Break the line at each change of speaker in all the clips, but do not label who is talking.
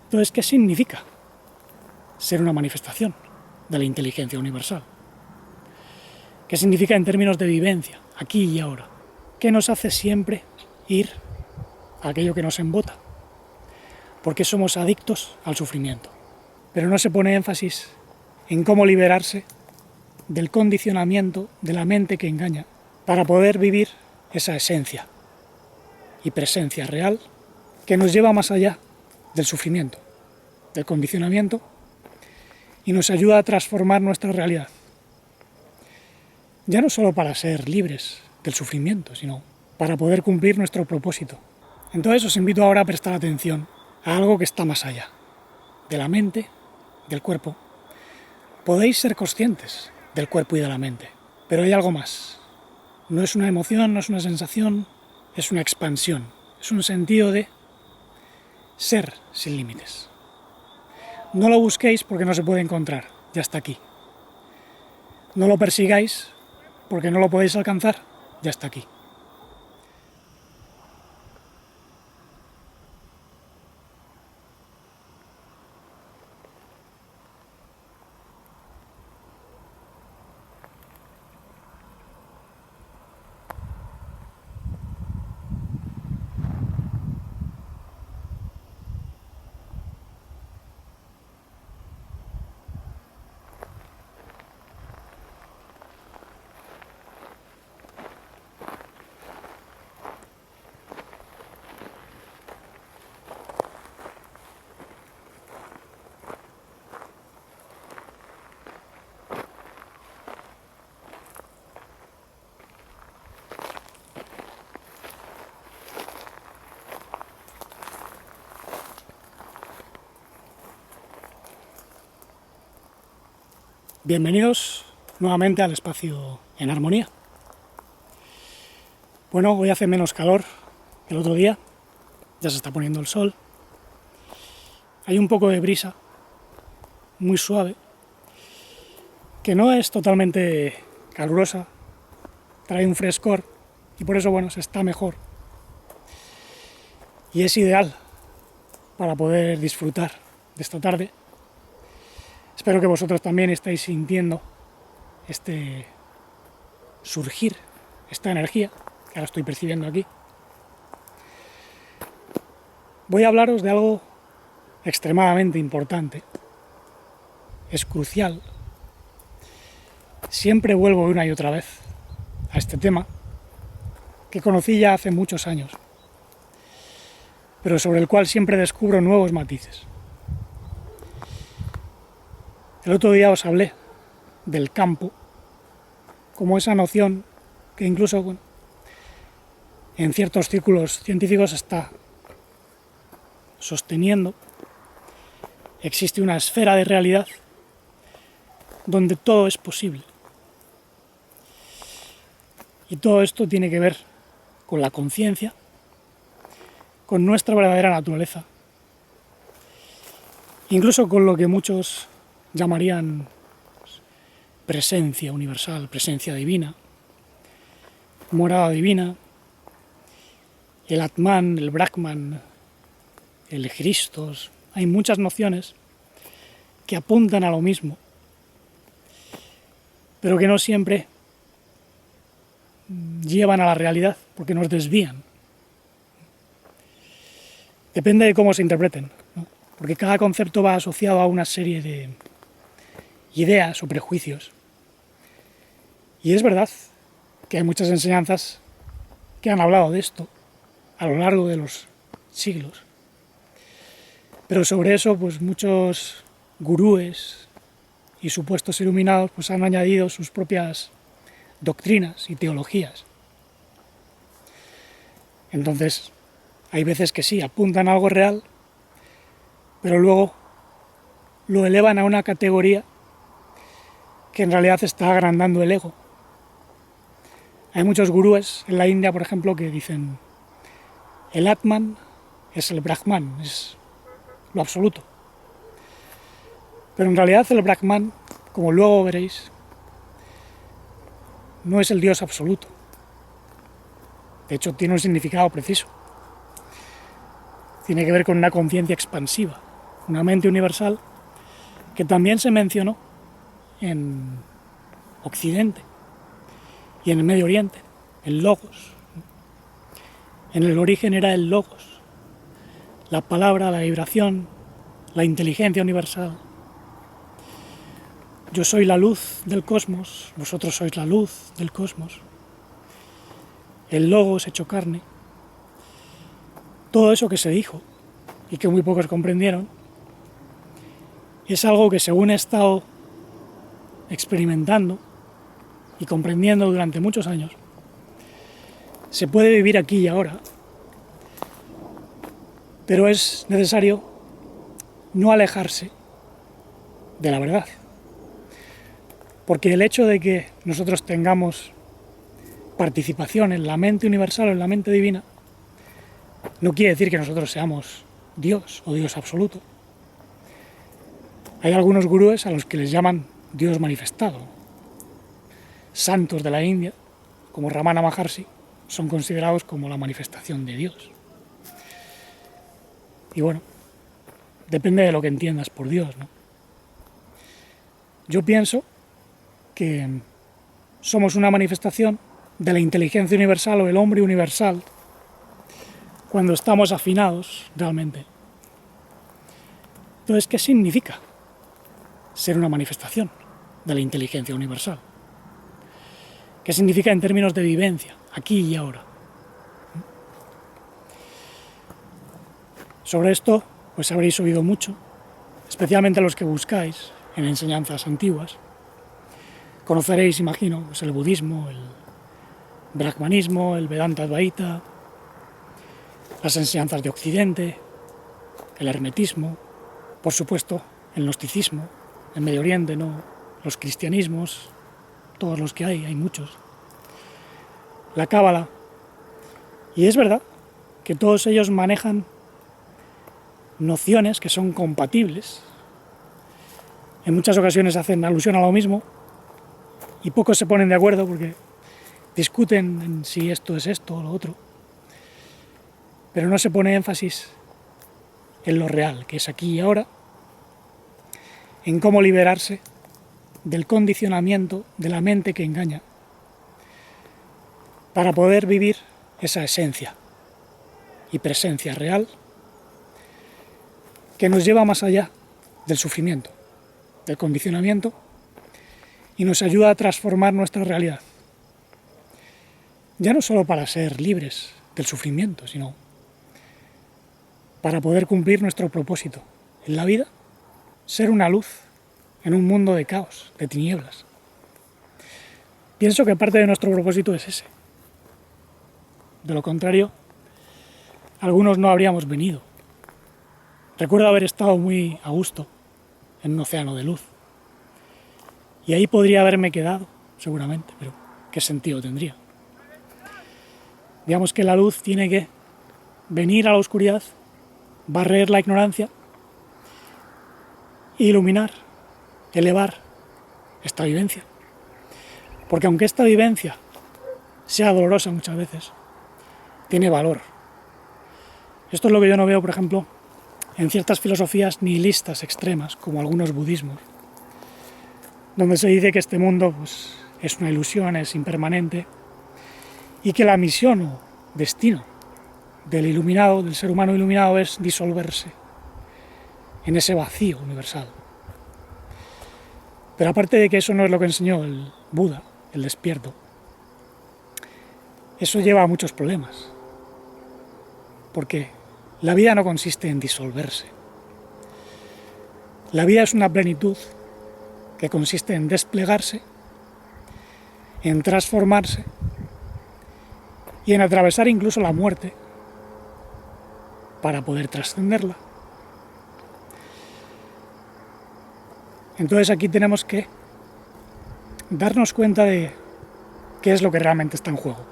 Entonces, ¿qué significa ser una manifestación de la inteligencia universal? ¿Qué significa en términos de vivencia, aquí y ahora? ¿Qué nos hace siempre ir a aquello que nos embota? Porque somos adictos al sufrimiento. Pero no se pone énfasis en cómo liberarse del condicionamiento de la mente que engaña para poder vivir esa esencia y presencia real que nos lleva más allá del sufrimiento, del condicionamiento, y nos ayuda a transformar nuestra realidad. Ya no solo para ser libres del sufrimiento, sino para poder cumplir nuestro propósito. Entonces os invito ahora a prestar atención a algo que está más allá, de la mente, del cuerpo. Podéis ser conscientes del cuerpo y de la mente, pero hay algo más. No es una emoción, no es una sensación, es una expansión, es un sentido de ser sin límites. No lo busquéis porque no se puede encontrar, ya está aquí. No lo persigáis porque no lo podéis alcanzar, ya está aquí. Bienvenidos nuevamente al espacio en armonía. Bueno, hoy hace menos calor que el otro día, ya se está poniendo el sol. Hay un poco de brisa, muy suave, que no es totalmente calurosa, trae un frescor y por eso, bueno, se está mejor. Y es ideal para poder disfrutar de esta tarde. Espero que vosotros también estéis sintiendo este surgir, esta energía que ahora estoy percibiendo aquí. Voy a hablaros de algo extremadamente importante. Es crucial. Siempre vuelvo una y otra vez a este tema que conocí ya hace muchos años, pero sobre el cual siempre descubro nuevos matices. El otro día os hablé del campo como esa noción que incluso, bueno, en ciertos círculos científicos está sosteniendo. Existe una esfera de realidad donde todo es posible. Y todo esto tiene que ver con la conciencia, con nuestra verdadera naturaleza, incluso con lo que muchos llamarían presencia universal, presencia divina, morada divina, el Atman, el Brahman, el Christos. Hay muchas nociones que apuntan a lo mismo, pero que no siempre llevan a la realidad, porque nos desvían. Depende de cómo se interpreten, ¿no? Porque cada concepto va asociado a una serie de ideas o prejuicios. Y es verdad que hay muchas enseñanzas que han hablado de esto a lo largo de los siglos. Pero sobre eso, pues muchos gurúes y supuestos iluminados pues han añadido sus propias doctrinas y teologías. Entonces, hay veces que sí, apuntan a algo real, pero luego lo elevan a una categoría que en realidad está agrandando el ego. Hay muchos gurúes en la India, por ejemplo, que dicen el Atman es el Brahman, es lo absoluto. Pero en realidad el Brahman, como luego veréis, no es el Dios absoluto. De hecho, tiene un significado preciso. Tiene que ver con una conciencia expansiva, una mente universal que también se mencionó en Occidente y en el Medio Oriente, el Logos. En el origen era el Logos, la palabra, la vibración, la inteligencia universal. Yo soy la luz del cosmos, vosotros sois la luz del cosmos. El Logos hecho carne. Todo eso que se dijo y que muy pocos comprendieron es algo que, según he estado experimentando y comprendiendo durante muchos años, se puede vivir aquí y ahora, pero es necesario no alejarse de la verdad. Porque el hecho de que nosotros tengamos participación en la mente universal o en la mente divina no quiere decir que nosotros seamos Dios o Dios absoluto. Hay algunos gurúes a los que les llaman Dios manifestado. Santos de la India, como Ramana Maharshi, son considerados como la manifestación de Dios. Y bueno, depende de lo que entiendas por Dios, ¿no? Yo pienso que somos una manifestación de la inteligencia universal o el hombre universal cuando estamos afinados realmente. Entonces, ¿qué significa ser una manifestación de la inteligencia universal? ¿Qué significa en términos de vivencia, aquí y ahora? Sobre esto, pues habréis oído mucho, especialmente los que buscáis en enseñanzas antiguas. Conoceréis, imagino, pues el budismo, el brahmanismo, el Vedanta Advaita, las enseñanzas de Occidente, el hermetismo, por supuesto, el gnosticismo, en Medio Oriente, ¿no? Los cristianismos, todos los que hay muchos, la cábala. Y es verdad que todos ellos manejan nociones que son compatibles. En muchas ocasiones hacen alusión a lo mismo y pocos se ponen de acuerdo porque discuten en si esto es esto o lo otro. Pero no se pone énfasis en lo real, que es aquí y ahora, en cómo liberarse del condicionamiento de la mente que engaña para poder vivir esa esencia y presencia real que nos lleva más allá del sufrimiento, del condicionamiento y nos ayuda a transformar nuestra realidad. Ya no solo para ser libres del sufrimiento, sino para poder cumplir nuestro propósito en la vida, ser una luz en un mundo de caos, de tinieblas. Pienso que parte de nuestro propósito es ese. De lo contrario, algunos no habríamos venido. Recuerdo haber estado muy a gusto en un océano de luz. Y ahí podría haberme quedado, seguramente, pero ¿qué sentido tendría? Digamos que la luz tiene que venir a la oscuridad, barrer la ignorancia, iluminar, elevar esta vivencia. Porque aunque esta vivencia sea dolorosa muchas veces, tiene valor. Esto es lo que yo no veo, por ejemplo, en ciertas filosofías nihilistas extremas, como algunos budismos, donde se dice que este mundo pues, es una ilusión, es impermanente, y que la misión o destino del iluminado, del ser humano iluminado, es disolverse en ese vacío universal. Pero aparte de que eso no es lo que enseñó el Buda, el despierto, eso lleva a muchos problemas. Porque la vida no consiste en disolverse. La vida es una plenitud que consiste en desplegarse, en transformarse y en atravesar incluso la muerte para poder trascenderla. Entonces aquí tenemos que darnos cuenta de qué es lo que realmente está en juego.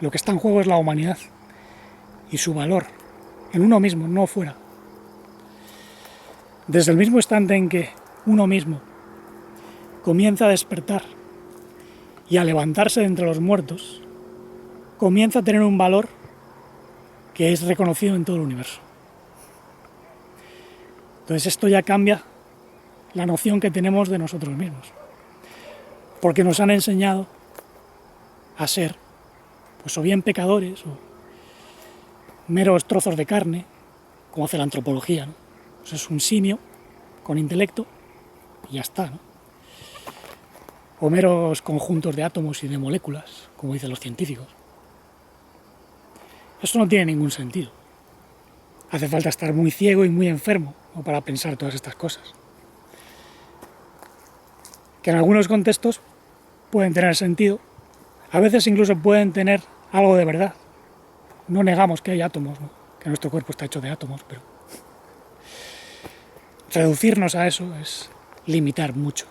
Lo que está en juego es la humanidad y su valor en uno mismo, no fuera. Desde el mismo instante en que uno mismo comienza a despertar y a levantarse de entre los muertos, comienza a tener un valor que es reconocido en todo el universo. Entonces esto ya cambia la noción que tenemos de nosotros mismos, porque nos han enseñado a ser, pues o bien pecadores, o meros trozos de carne, como hace la antropología, ¿no? Pues es un simio con intelecto y ya está, ¿no? O meros conjuntos de átomos y de moléculas, como dicen los científicos. Esto no tiene ningún sentido. Hace falta estar muy ciego y muy enfermo, ¿no?, para pensar todas estas cosas. Que en algunos contextos pueden tener sentido, a veces incluso pueden tener algo de verdad. No negamos que hay átomos, ¿no?, que nuestro cuerpo está hecho de átomos, pero reducirnos a eso es limitar mucho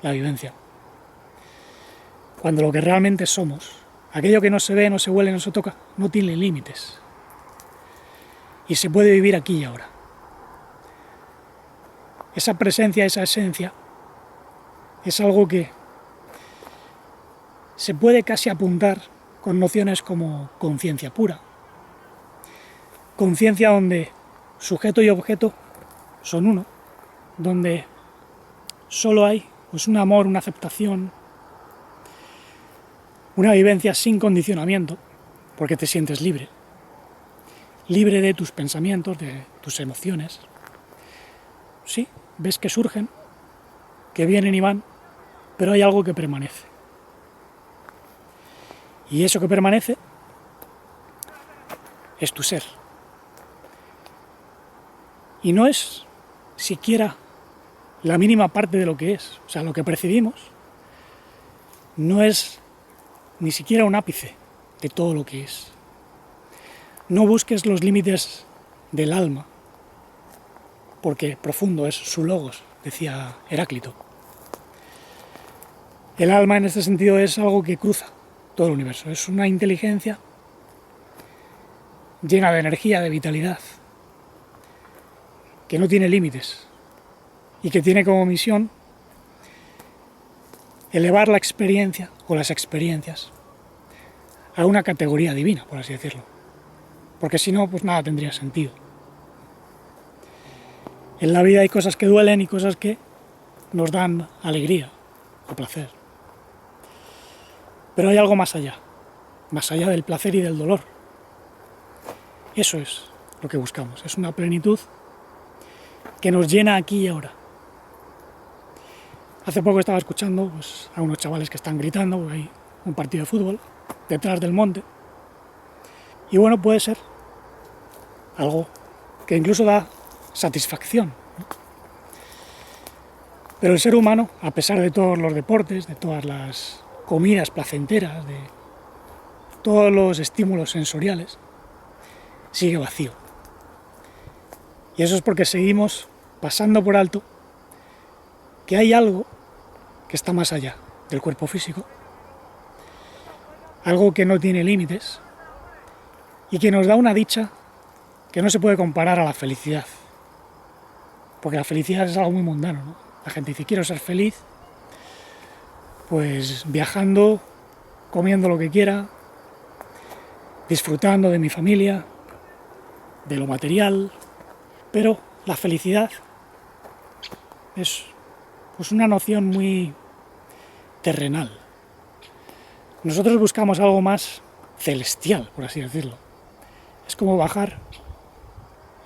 la vivencia. Cuando lo que realmente somos, aquello que no se ve, no se huele, no se toca, no tiene límites. Y se puede vivir aquí y ahora. Esa presencia, esa esencia, es algo que se puede casi apuntar con nociones como conciencia pura. Conciencia donde sujeto y objeto son uno, donde solo hay pues un amor, una aceptación, una vivencia sin condicionamiento, porque te sientes libre, libre de tus pensamientos, de tus emociones. Sí, ves que surgen, que vienen y van, pero hay algo que permanece. Y eso que permanece es tu ser. Y no es siquiera la mínima parte de lo que es. O sea, lo que percibimos no es ni siquiera un ápice de todo lo que es. No busques los límites del alma, porque profundo es su logos, decía Heráclito. El alma en este sentido es algo que cruza todo el universo, es una inteligencia llena de energía, de vitalidad, que no tiene límites y que tiene como misión elevar la experiencia o las experiencias a una categoría divina, por así decirlo, porque si no, pues nada tendría sentido. En la vida hay cosas que duelen y cosas que nos dan alegría o placer. Pero hay algo más allá del placer y del dolor. Eso es lo que buscamos, es una plenitud que nos llena aquí y ahora. Hace poco estaba escuchando pues, a unos chavales que están gritando, porque hay un partido de fútbol detrás del monte. Y bueno, puede ser algo que incluso da satisfacción, ¿no? Pero el ser humano, a pesar de todos los deportes, de todas las comidas placenteras, de todos los estímulos sensoriales, sigue vacío. Y eso es porque seguimos pasando por alto que hay algo que está más allá del cuerpo físico, algo que no tiene límites y que nos da una dicha que no se puede comparar a la felicidad, porque la felicidad es algo muy mundano, ¿no? La gente dice, quiero ser feliz, pues viajando, comiendo lo que quiera, disfrutando de mi familia, de lo material, pero la felicidad es pues una noción muy terrenal. Nosotros buscamos algo más celestial, por así decirlo. Es como bajar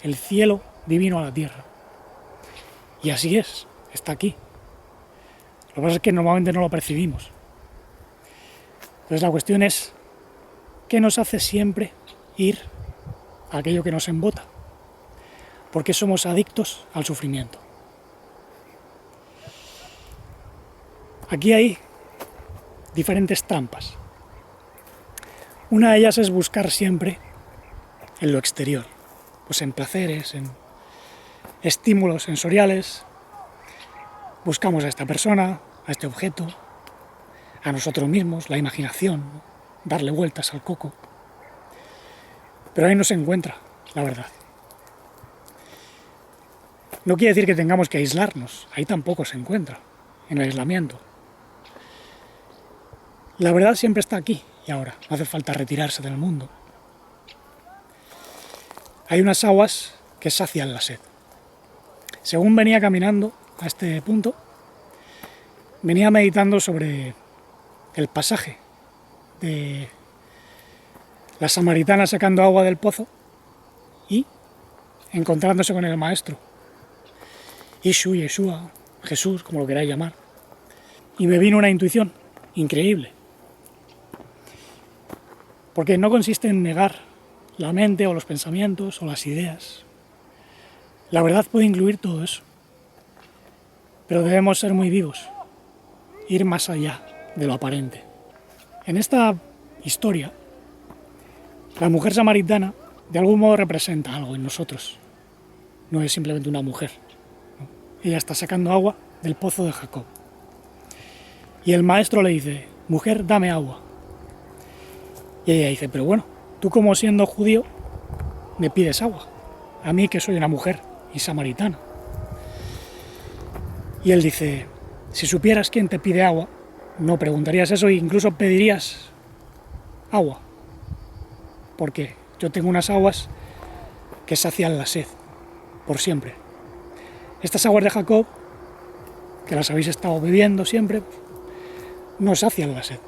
el cielo divino a la tierra. Y así es, está aquí. Lo que pasa es que normalmente no lo percibimos. Entonces la cuestión es, ¿qué nos hace siempre ir a aquello que nos embota? Porque somos adictos al sufrimiento. Aquí hay diferentes trampas. Una de ellas es buscar siempre en lo exterior, pues en placeres, en estímulos sensoriales. Buscamos a esta persona, a este objeto, a nosotros mismos, la imaginación, ¿no? Darle vueltas al coco. Pero ahí no se encuentra la verdad. No quiere decir que tengamos que aislarnos, ahí tampoco se encuentra, en el aislamiento. La verdad siempre está aquí y ahora, no hace falta retirarse del mundo. Hay unas aguas que sacian la sed. según venía caminando a este punto, venía meditando sobre el pasaje de la samaritana sacando agua del pozo y encontrándose con el maestro, Yeshua, Jesús, como lo queráis llamar. Y me vino una intuición increíble, porque no consiste en negar la mente o los pensamientos o las ideas. La verdad puede incluir todo eso, pero debemos ser muy vivos, ir más allá de lo aparente. En esta historia, la mujer samaritana de algún modo representa algo en nosotros. No es simplemente una mujer, ¿no? Ella está sacando agua del pozo de Jacob. Y el maestro le dice, mujer, dame agua. Y ella dice, pero bueno, tú como siendo judío me pides agua, a mí que soy una mujer y samaritana. Y él dice, si supieras quién te pide agua, no preguntarías eso e incluso pedirías agua, porque yo tengo unas aguas que sacian la sed, por siempre. Estas aguas de Jacob, que las habéis estado bebiendo siempre, no sacian la sed.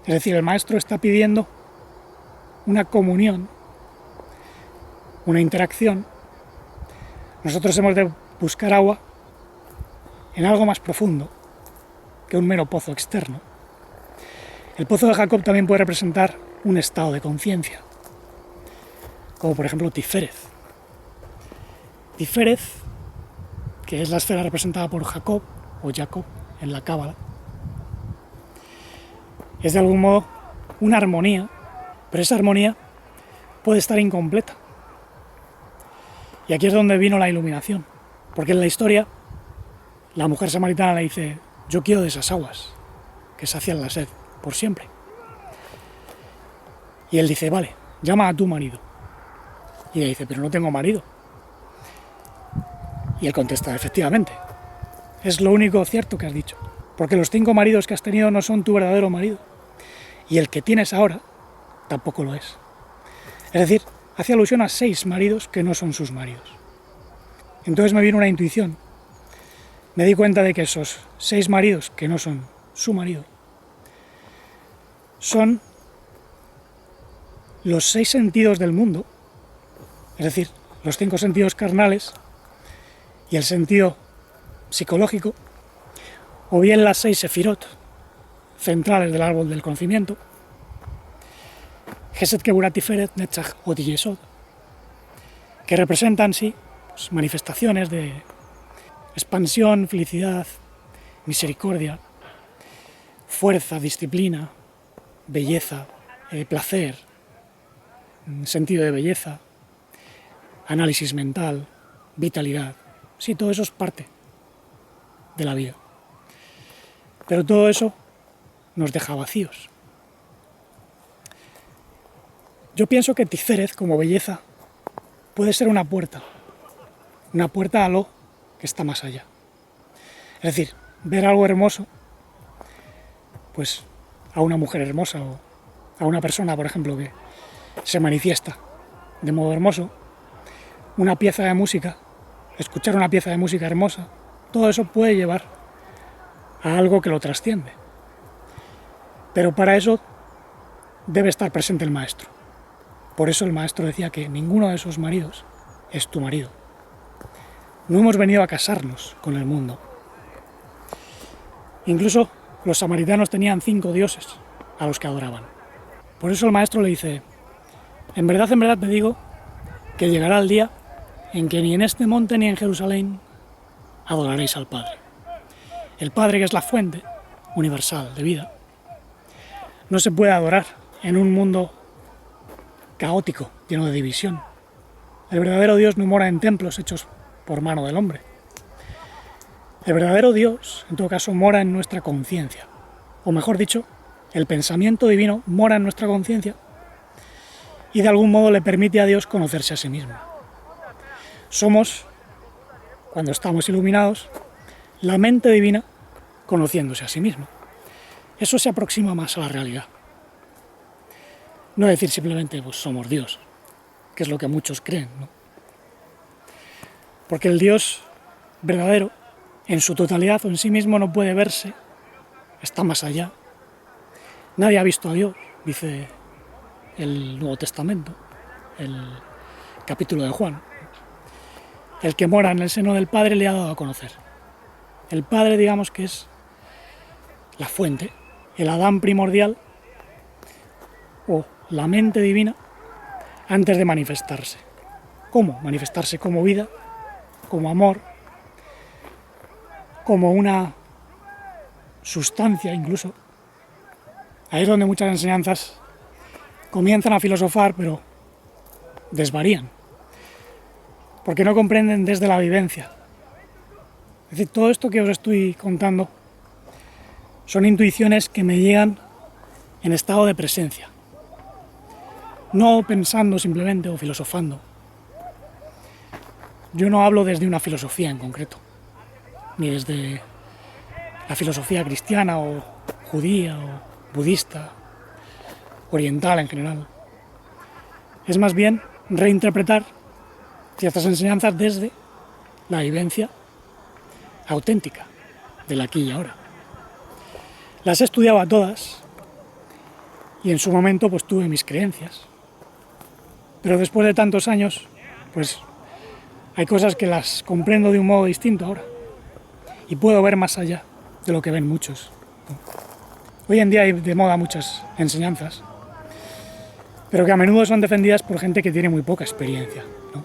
Es decir, el maestro está pidiendo una comunión, una interacción. Nosotros hemos de buscar agua en algo más profundo que un mero pozo externo. El pozo de Jacob también puede representar un estado de conciencia, como por ejemplo Tiferet. Tiferet, que es la esfera representada por Jacob o Jacob en la Cábala, es de algún modo una armonía, pero esa armonía puede estar incompleta. Y aquí es donde vino la iluminación, porque en la historia la mujer samaritana le dice, yo quiero de esas aguas que sacian la sed por siempre. Y él dice, vale, llama a tu marido. Y ella dice, pero no tengo marido. Y él contesta, efectivamente, es lo único cierto que has dicho, porque los 5 maridos que has tenido no son tu verdadero marido, y el que tienes ahora tampoco lo es. Es decir, hace alusión a 6 maridos que no son sus maridos. Entonces me vino una intuición. Me di cuenta de que esos 6 maridos que no son su marido son los 6 sentidos del mundo, es decir, los 5 sentidos carnales y el sentido psicológico, o bien las 6 sefirot centrales del árbol del conocimiento, Gesed, Geburah, Tiferet, Netzach, Hod y Yesod, que representan, sí, pues, manifestaciones de expansión, felicidad, misericordia, fuerza, disciplina, belleza, placer, sentido de belleza, análisis mental, vitalidad. Sí, todo eso es parte de la vida. Pero todo eso nos deja vacíos. Yo pienso que Tiferet, como belleza, puede ser una puerta a lo que está más allá. Es decir, ver algo hermoso, pues a una mujer hermosa o a una persona, por ejemplo, que se manifiesta de modo hermoso, una pieza de música, escuchar una pieza de música hermosa, todo eso puede llevar a algo que lo trasciende. Pero para eso debe estar presente el maestro. Por eso el maestro decía que ninguno de esos maridos es tu marido. No hemos venido a casarnos con el mundo. Incluso los samaritanos tenían 5 dioses a los que adoraban. Por eso el maestro le dice, en verdad te digo que llegará el día en que ni en este monte ni en Jerusalén adoraréis al Padre. El Padre, que es la fuente universal de vida, no se puede adorar en un mundo caótico, lleno de división. El verdadero Dios no mora en templos hechos por mano del hombre. El verdadero Dios, en todo caso, mora en nuestra conciencia. O mejor dicho, el pensamiento divino mora en nuestra conciencia y de algún modo le permite a Dios conocerse a sí mismo. Somos, cuando estamos iluminados, la mente divina conociéndose a sí misma. Eso se aproxima más a la realidad. No decir simplemente, pues somos Dios, que es lo que muchos creen, ¿no? Porque el Dios verdadero, en su totalidad o en sí mismo, no puede verse, está más allá. Nadie ha visto a Dios, dice el Nuevo Testamento, el capítulo de Juan. El que mora en el seno del Padre le ha dado a conocer. El Padre, digamos que es la fuente, el Adán primordial o la mente divina antes de manifestarse. ¿Cómo? Manifestarse como vida, como amor, como una sustancia incluso. Ahí es donde muchas enseñanzas comienzan a filosofar, pero desvarían, porque no comprenden desde la vivencia. Es decir, todo esto que os estoy contando son intuiciones que me llegan en estado de presencia, no pensando simplemente o filosofando. Yo no hablo desde una filosofía en concreto, ni desde la filosofía cristiana o judía o budista, oriental en general. Es más bien reinterpretar ciertas enseñanzas desde la vivencia auténtica del aquí y ahora. Las he estudiado a todas y en su momento pues tuve mis creencias, pero después de tantos años pues hay cosas que las comprendo de un modo distinto ahora y puedo ver más allá de lo que ven muchos. Hoy en día hay de moda muchas enseñanzas, pero que a menudo son defendidas por gente que tiene muy poca experiencia, ¿no?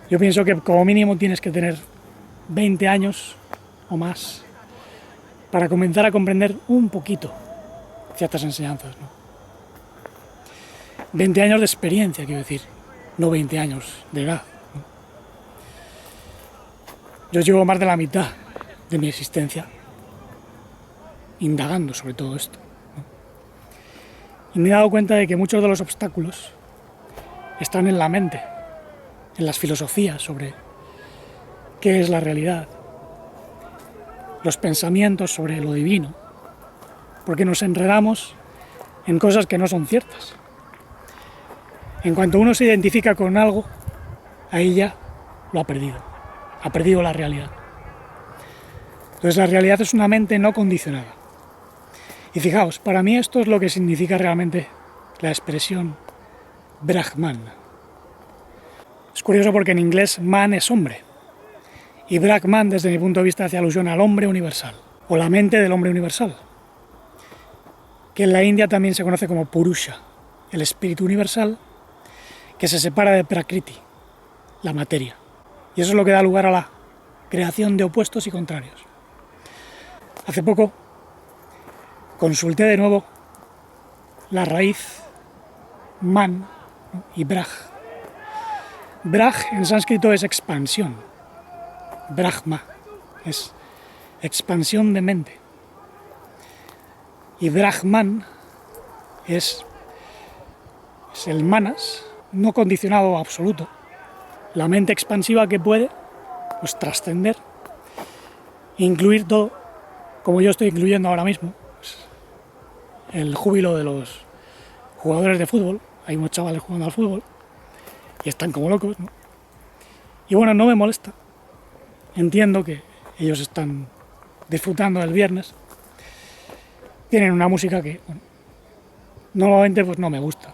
Yo pienso que como mínimo tienes que tener 20 años o más para comenzar a comprender un poquito ciertas enseñanzas, ¿no? 20 años de experiencia, quiero decir, no 20 años de edad, ¿no? Yo llevo más de la mitad de mi existencia indagando sobre todo esto, ¿no? Y me he dado cuenta de que muchos de los obstáculos están en la mente, en las filosofías sobre qué es la realidad, los pensamientos sobre lo divino, porque nos enredamos en cosas que no son ciertas. En cuanto uno se identifica con algo, ahí ya lo ha perdido la realidad. Entonces la realidad es una mente no condicionada. Y fijaos, para mí esto es lo que significa realmente la expresión Brahman. Es curioso porque en inglés man es hombre, y Brahman desde mi punto de vista hace alusión al hombre universal, o la mente del hombre universal, que en la India también se conoce como Purusha, el espíritu universal que se separa de Prakriti, la materia. Y eso es lo que da lugar a la creación de opuestos y contrarios. Hace poco consulté de nuevo la raíz man y braj. Braj en sánscrito es expansión. Brahma es expansión de mente. Y Brahman es el manas, no condicionado absoluto. La mente expansiva que puede pues, trascender, incluir todo, como yo estoy incluyendo ahora mismo. Pues, el júbilo de los jugadores de fútbol. Hay unos chavales jugando al fútbol y están como locos, ¿no? Y bueno, no me molesta. Entiendo que ellos están disfrutando del viernes. Tienen una música que, bueno, normalmente pues no me gusta.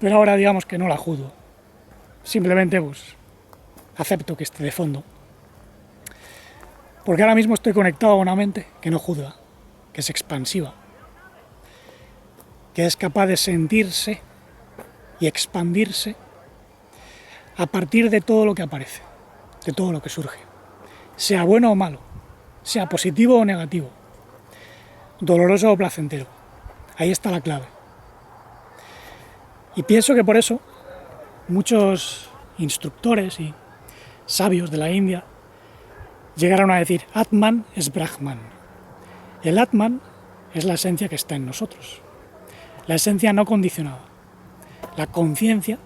Pero ahora digamos que no la juzgo. Simplemente pues acepto que esté de fondo. Porque ahora mismo estoy conectado a una mente que no juzga, que es expansiva, que es capaz de sentirse y expandirse a partir de todo lo que aparece, de todo lo que surge, sea bueno o malo, sea positivo o negativo, doloroso o placentero. Ahí está la clave. Y pienso que por eso muchos instructores y sabios de la India llegaron a decir Atman es Brahman. El Atman es la esencia que está en nosotros, la esencia no condicionada, la conciencia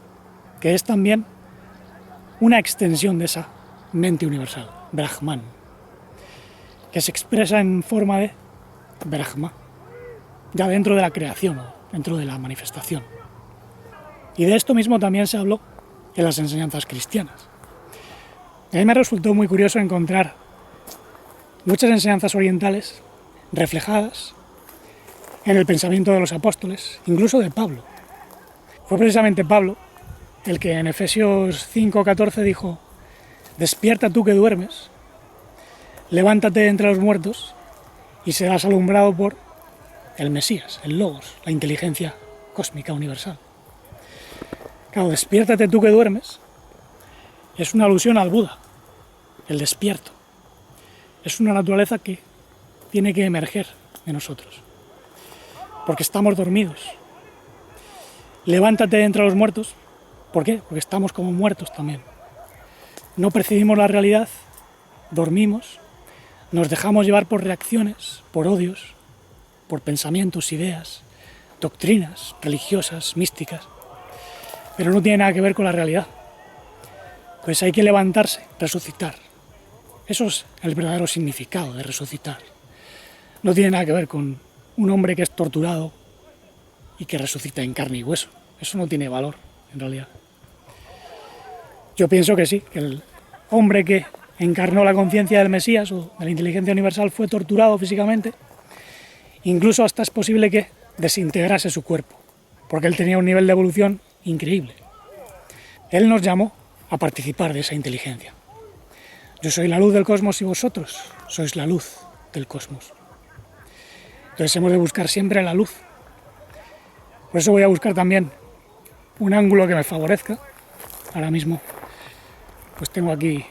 que es también una extensión de esa mente universal, Brahman, que se expresa en forma de Brahma, ya dentro de la creación, dentro de la manifestación. Y de esto mismo también se habló en las enseñanzas cristianas. A mí me resultó muy curioso encontrar muchas enseñanzas orientales reflejadas en el pensamiento de los apóstoles, incluso de Pablo. Fue precisamente Pablo el que en Efesios 5:14 dijo: despierta tú que duermes, levántate de entre los muertos y serás alumbrado por el Mesías, el Logos, la inteligencia cósmica universal. Claro, despiértate tú que duermes es una alusión al Buda, el despierto. Es una naturaleza que tiene que emerger de nosotros, porque estamos dormidos. Levántate de entre los muertos. ¿Por qué? Porque estamos como muertos también. No percibimos la realidad, dormimos, nos dejamos llevar por reacciones, por odios, por pensamientos, ideas, doctrinas religiosas, místicas, pero no tiene nada que ver con la realidad. Pues hay que levantarse, resucitar. Eso es el verdadero significado de resucitar. No tiene nada que ver con un hombre que es torturado y que resucita en carne y hueso. Eso no tiene valor, en realidad. Yo pienso que sí, que el hombre que encarnó la conciencia del Mesías o de la inteligencia universal fue torturado físicamente. Incluso hasta es posible que desintegrase su cuerpo, porque él tenía un nivel de evolución increíble. Él nos llamó a participar de esa inteligencia. Yo soy la luz del cosmos y vosotros sois la luz del cosmos. Entonces hemos de buscar siempre la luz. Por eso voy a buscar también un ángulo que me favorezca. Ahora mismo pues tengo aquí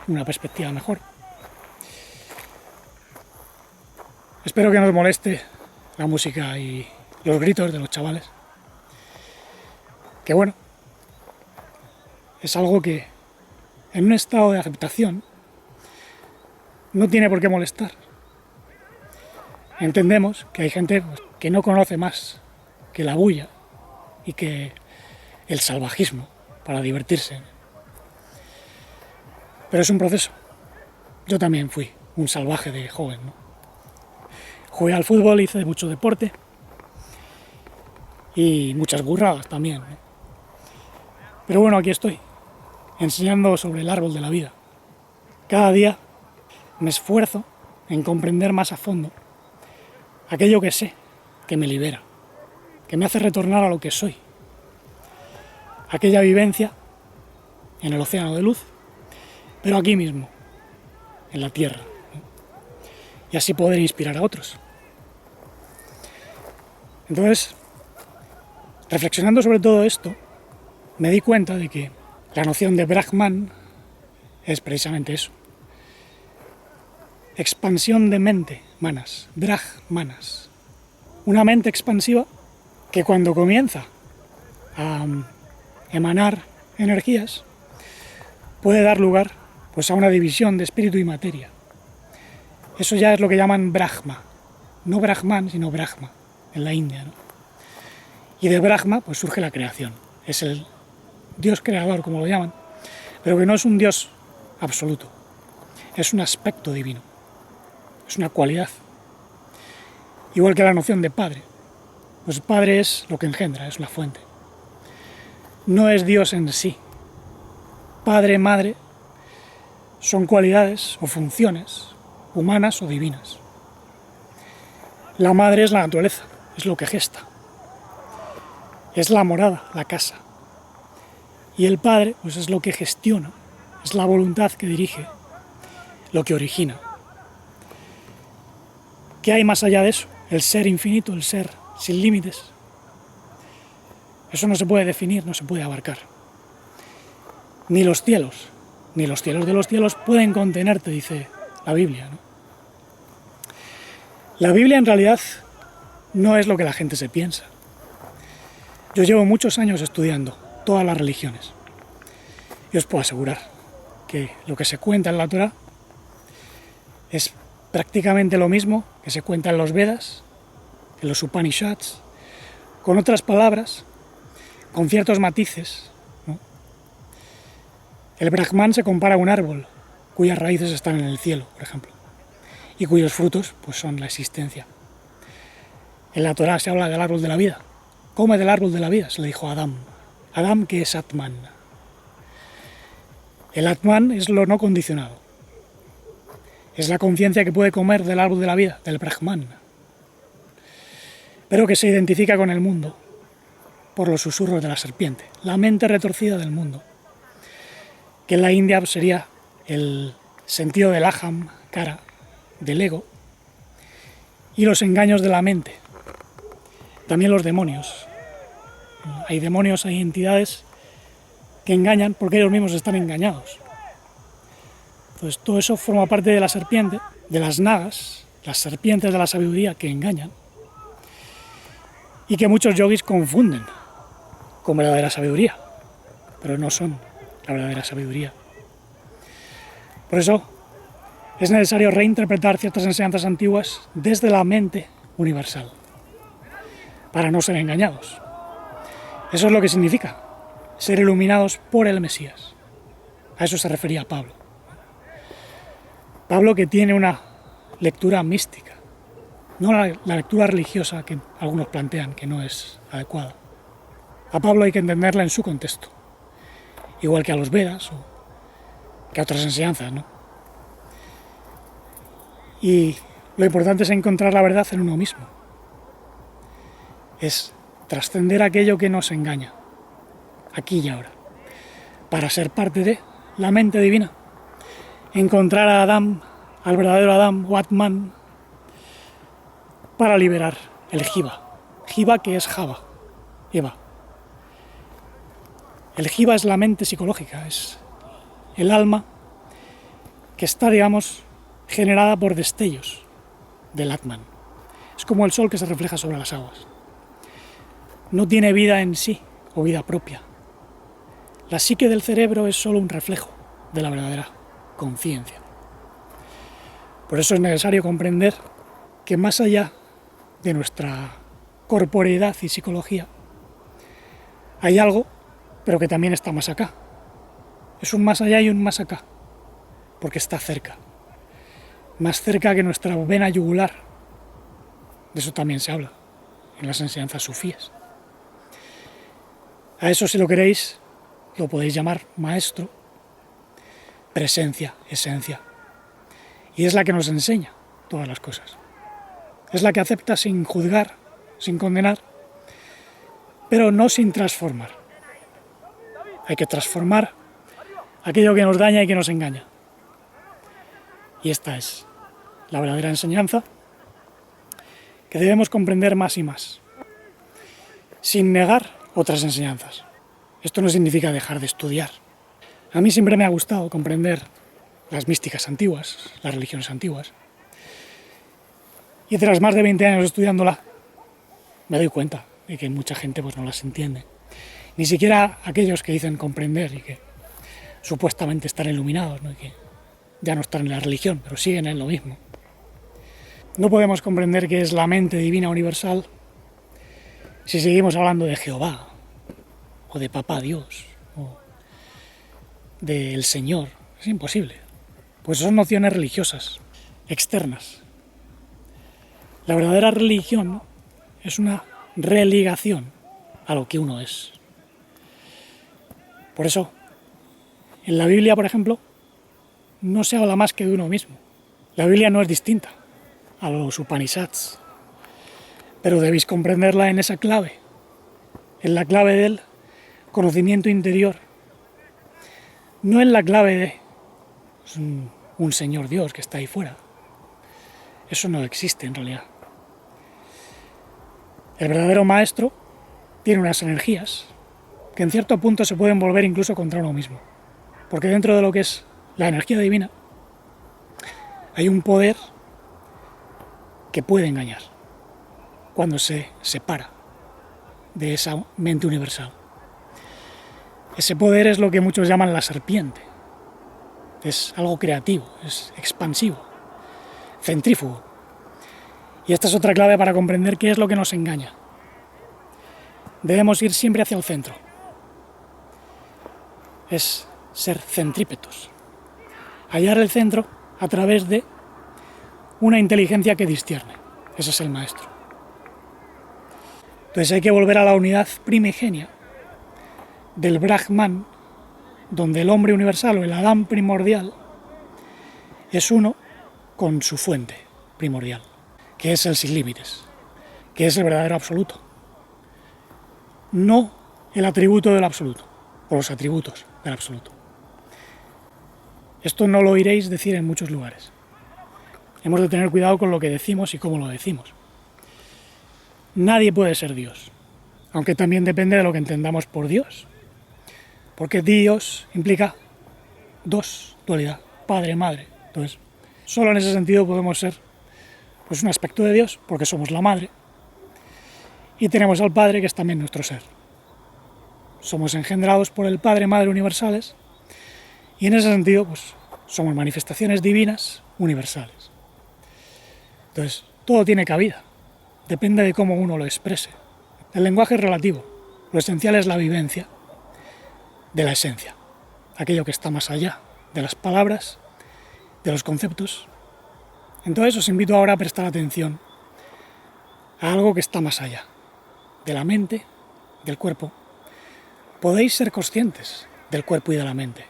una perspectiva mejor. Espero que no os moleste la música y los gritos de los chavales. Que bueno, es algo que en un estado de aceptación no tiene por qué molestar. Entendemos que hay gente que no conoce más que la bulla y que el salvajismo para divertirse. Pero es un proceso. Yo también fui un salvaje de joven, ¿no? Jugué al fútbol, hice mucho deporte y muchas burradas también, ¿no? Pero bueno, aquí estoy, enseñando sobre el árbol de la vida. Cada día me esfuerzo en comprender más a fondo aquello que sé, que me libera, que me hace retornar a lo que soy. Aquella vivencia en el océano de luz, pero aquí mismo, en la tierra, ¿no? Y así poder inspirar a otros. Entonces, reflexionando sobre todo esto, me di cuenta de que la noción de Brahman es precisamente eso. Expansión de mente, manas, Brahmanas. Una mente expansiva que cuando comienza a emanar energías puede dar lugar pues a una división de espíritu y materia. Eso ya es lo que llaman Brahma. No Brahman, sino Brahma, en la India, ¿no? Y de Brahma pues surge la creación. Es el Dios creador, como lo llaman, pero que no es un Dios absoluto. Es un aspecto divino. Es una cualidad. Igual que la noción de padre. Pues padre es lo que engendra, es la fuente. No es Dios en sí. Padre, madre, son cualidades o funciones humanas o divinas. La madre es la naturaleza, es lo que gesta. Es la morada, la casa. Y el padre, pues es lo que gestiona, es la voluntad que dirige, lo que origina. ¿Qué hay más allá de eso? El ser infinito, el ser sin límites. Eso no se puede definir, no se puede abarcar. Ni los cielos de los cielos pueden contenerte, dice la Biblia, ¿no? La Biblia en realidad no es lo que la gente se piensa. Yo llevo muchos años estudiando todas las religiones y os puedo asegurar que lo que se cuenta en la Torá es prácticamente lo mismo que se cuenta en los Vedas, en los Upanishads, con otras palabras, con ciertos matices, ¿no? El Brahman se compara a un árbol cuyas raíces están en el cielo, por ejemplo, y cuyos frutos pues, son la existencia. En la Torá se habla del árbol de la vida. Come del árbol de la vida, se le dijo a Adán. Adán, que es Atman. El Atman es lo no condicionado. Es la conciencia que puede comer del árbol de la vida, del Brahman, pero que se identifica con el mundo por los susurros de la serpiente, la mente retorcida del mundo, que en la India sería el sentido del aham, cara, del ego, y los engaños de la mente, también los demonios. Hay demonios, hay entidades que engañan porque ellos mismos están engañados. Entonces todo eso forma parte de la serpiente, de las nagas, las serpientes de la sabiduría que engañan y que muchos yogis confunden con verdadera sabiduría, pero no son la verdadera sabiduría. Por eso es necesario reinterpretar ciertas enseñanzas antiguas desde la mente universal, para no ser engañados. Eso es lo que significa ser iluminados por el Mesías. A eso se refería Pablo. Pablo, que tiene una lectura mística, no la lectura religiosa que algunos plantean que no es adecuada. A Pablo hay que entenderla en su contexto, igual que a los Vedas o que a otras enseñanzas, ¿no? Y lo importante es encontrar la verdad en uno mismo. Es trascender aquello que nos engaña, aquí y ahora, para ser parte de la mente divina. Encontrar a Adam, al verdadero Adam o Atman, para liberar el Jiva. Jiva, que es Java, Eva. El Jiva es la mente psicológica, es el alma que está, digamos, generada por destellos del Atman. Es como el sol que se refleja sobre las aguas. No tiene vida en sí o vida propia. La psique del cerebro es solo un reflejo de la verdadera conciencia. Por eso es necesario comprender que más allá de nuestra corporeidad y psicología hay algo, pero que también está más acá. Es un más allá y un más acá, porque está cerca. Más cerca que nuestra vena yugular. De eso también se habla en las enseñanzas sufíes. A eso, si lo queréis, lo podéis llamar maestro, presencia, esencia. Y es la que nos enseña todas las cosas. Es la que acepta sin juzgar, sin condenar, pero no sin transformar. Hay que transformar aquello que nos daña y que nos engaña. Y esta es la verdadera enseñanza que debemos comprender más y más, sin negar otras enseñanzas. Esto no significa dejar de estudiar. A mí siempre me ha gustado comprender las místicas antiguas, las religiones antiguas. Y tras más de 20 años estudiándola, me doy cuenta de que mucha gente pues no las entiende. Ni siquiera aquellos que dicen comprender y que supuestamente están iluminados, ¿no? Y que ya no están en la religión, pero siguen en lo mismo. No podemos comprender qué es la mente divina universal si seguimos hablando de Jehová, o de Papá Dios, o del Señor. Es imposible. Pues son nociones religiosas, externas. La verdadera religión es una religación a lo que uno es. Por eso, en la Biblia, por ejemplo, no se habla más que de uno mismo. La Biblia no es distinta a los Upanishads, pero debéis comprenderla en esa clave, en la clave del conocimiento interior, no en la clave de un Señor Dios que está ahí fuera. Eso no existe en realidad. El verdadero maestro tiene unas energías que en cierto punto se pueden volver incluso contra uno mismo, porque dentro de lo que es la energía divina hay un poder que puede engañar cuando se separa de esa mente universal. Ese poder es lo que muchos llaman la serpiente. Es algo creativo, es expansivo, centrífugo. Y esta es otra clave para comprender qué es lo que nos engaña. Debemos ir siempre hacia el centro. Es ser centrípetos. Hallar el centro a través de una inteligencia que discierne. Ese es el maestro. Entonces hay que volver a la unidad primigenia del Brahman donde el hombre universal o el Adán primordial es uno con su fuente primordial, que es el sin límites, que es el verdadero absoluto, no el atributo del absoluto, o los atributos del absoluto. Esto no lo oiréis decir en muchos lugares. Hemos de tener cuidado con lo que decimos y cómo lo decimos. Nadie puede ser Dios, aunque también depende de lo que entendamos por Dios, porque Dios implica dos, dualidad, padre, madre. Entonces, solo en ese sentido podemos ser pues, un aspecto de Dios, porque somos la madre, y tenemos al Padre, que es también nuestro ser. Somos engendrados por el Padre, Madre universales, y en ese sentido, pues, somos manifestaciones divinas universales. Entonces, todo tiene cabida, depende de cómo uno lo exprese. El lenguaje es relativo, lo esencial es la vivencia de la esencia, aquello que está más allá de las palabras, de los conceptos. Entonces os invito ahora a prestar atención a algo que está más allá, de la mente, del cuerpo. Podéis ser conscientes del cuerpo y de la mente,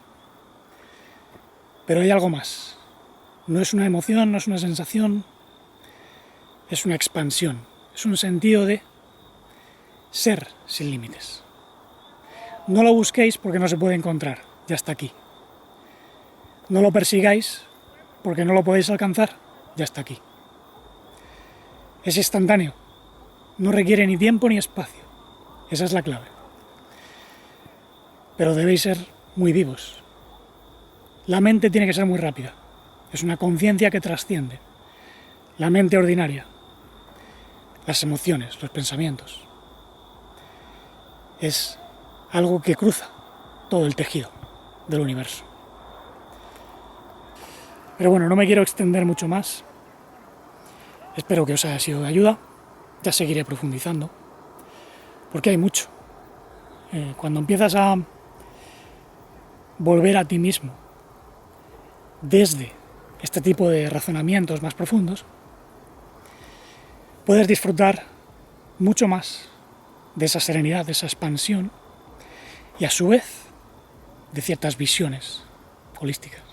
pero hay algo más. No es una emoción, no es una sensación, es una expansión, es un sentido de ser sin límites. No lo busquéis porque no se puede encontrar, ya está aquí. No lo persigáis porque no lo podéis alcanzar, ya está aquí. Es instantáneo, no requiere ni tiempo ni espacio, esa es la clave. Pero debéis ser muy vivos. La mente tiene que ser muy rápida, es una conciencia que trasciende la mente ordinaria, las emociones, los pensamientos. Es algo que cruza todo el tejido del universo. Pero bueno, no me quiero extender mucho más. Espero que os haya sido de ayuda. Ya seguiré profundizando, porque hay mucho. Cuando empiezas a volver a ti mismo desde este tipo de razonamientos más profundos, puedes disfrutar mucho más de esa serenidad, de esa expansión y a su vez de ciertas visiones holísticas.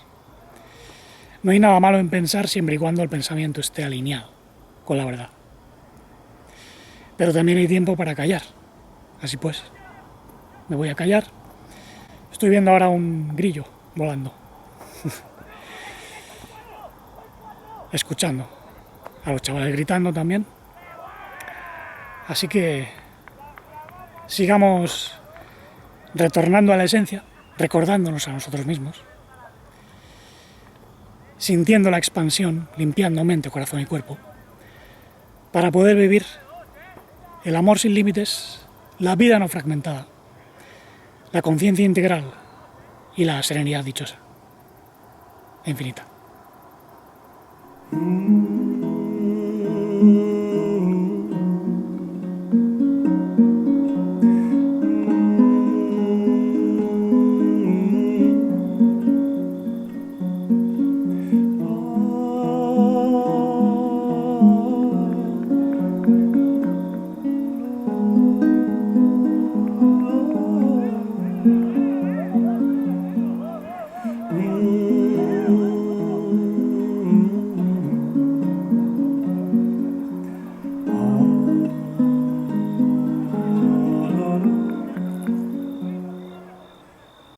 No hay nada malo en pensar siempre y cuando el pensamiento esté alineado con la verdad. Pero también hay tiempo para callar. Así pues, me voy a callar. Estoy viendo ahora un grillo volando. Escuchando a los chavales gritando también. Así que sigamos retornando a la esencia, recordándonos a nosotros mismos, sintiendo la expansión, limpiando mente, corazón y cuerpo, para poder vivir el amor sin límites, la vida no fragmentada, la conciencia integral y la serenidad dichosa e infinita.